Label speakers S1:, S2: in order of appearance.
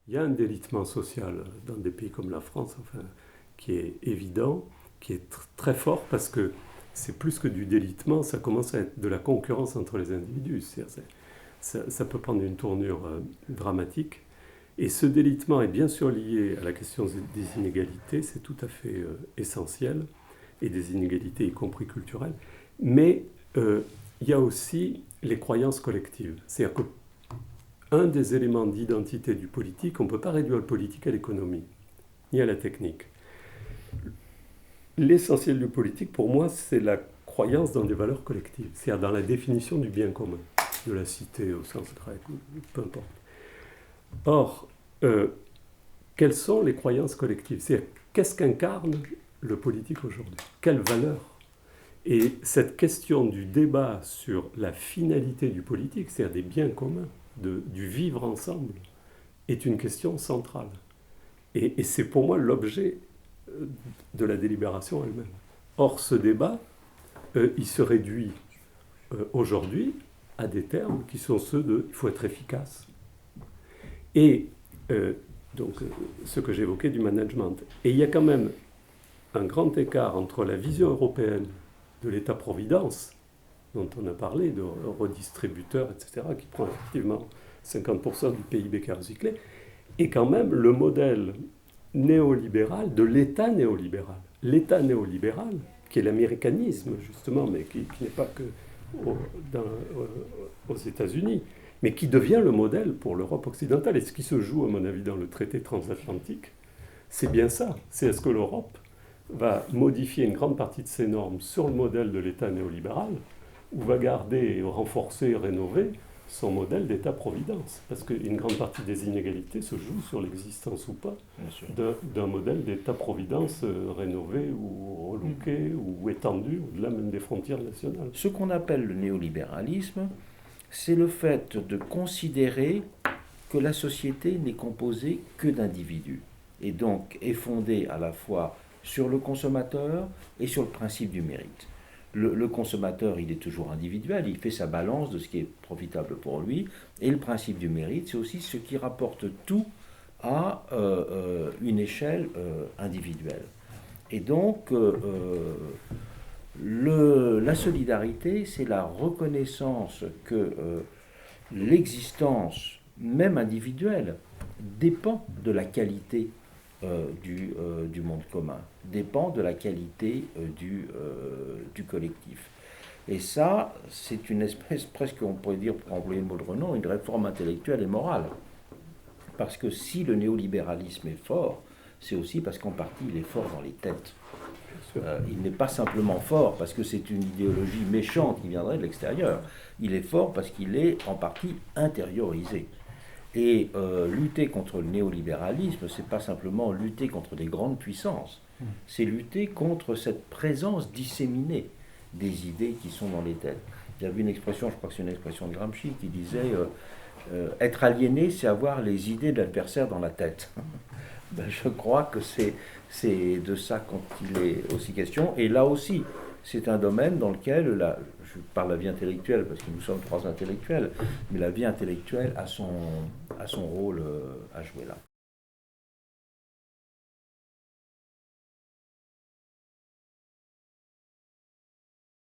S1: Il y a un délitement social dans des pays comme la France, enfin, qui est évident, qui est très fort parce que c'est plus que du délitement, ça commence à être de la concurrence entre les individus. Ça peut prendre une tournure dramatique. Et ce délitement est bien sûr lié à la question des inégalités, c'est tout à fait essentiel, et des inégalités y compris culturelles. Mais il y a aussi les croyances collectives. C'est-à-dire qu'un des éléments d'identité du politique, on ne peut pas réduire le politique à l'économie, ni à la technique. L'essentiel du politique, pour moi, c'est la croyance dans des valeurs collectives, c'est-à-dire dans la définition du bien commun, de la cité au sens grec, peu importe. Or, quelles sont les croyances collectives? C'est-à-dire, qu'est-ce qu'incarne le politique aujourd'hui? Quelles valeurs? Et cette question du débat sur la finalité du politique, c'est-à-dire des biens communs, du vivre ensemble, est une question centrale. Et c'est pour moi l'objet de la délibération elle-même. Or, ce débat, il se réduit aujourd'hui à des termes qui sont ceux de « il faut être efficace ». Et donc, ce que j'évoquais du management. Et il y a quand même un grand écart entre la vision européenne de l'État-providence, dont on a parlé, de redistributeur, etc., qui prend effectivement 50% du PIB qui est recyclé, et quand même le modèle néolibéral de l'État néolibéral. L'État néolibéral, qui est l'américanisme, justement, mais qui n'est pas que aux États-Unis, mais qui devient le modèle pour l'Europe occidentale. Et ce qui se joue, à mon avis, dans le traité transatlantique, c'est bien ça. C'est est-ce que l'Europe va modifier une grande partie de ses normes sur le modèle de l'État néolibéral, ou va garder, renforcer, rénover son modèle d'État-providence. Parce qu'une grande partie des inégalités se joue sur l'existence ou pas d'un modèle d'État-providence rénové ou relooké ou étendu, au-delà même des frontières nationales.
S2: Ce qu'on appelle le néolibéralisme, c'est le fait de considérer que la société n'est composée que d'individus, et donc est fondée à la fois sur le consommateur et sur le principe du mérite. Le consommateur, il est toujours individuel, il fait sa balance de ce qui est profitable pour lui, et le principe du mérite, c'est aussi ce qui rapporte tout à une échelle individuelle. Et donc, la solidarité, c'est la reconnaissance que l'existence, même individuelle, dépend de la qualité du monde commun, dépend de la qualité du collectif. Et ça, c'est une espèce, presque on pourrait dire, pour employer le mot de renom, une réforme intellectuelle et morale. Parce que si le néolibéralisme est fort, c'est aussi parce qu'en partie il est fort dans les têtes. Il n'est pas simplement fort parce que c'est une idéologie méchante qui viendrait de l'extérieur. Il est fort parce qu'il est en partie intériorisé. Et lutter contre le néolibéralisme, c'est pas simplement lutter contre des grandes puissances, c'est lutter contre cette présence disséminée des idées qui sont dans les têtes. Il y avait une expression, je crois que c'est une expression de Gramsci, qui disait être aliéné, c'est avoir les idées de l'adversaire dans la tête. Ben, je crois que c'est de ça qu'il est aussi question. Et là aussi, c'est un domaine dans lequel, je parle de la vie intellectuelle parce que nous sommes trois intellectuels, mais la vie intellectuelle a son rôle à jouer là.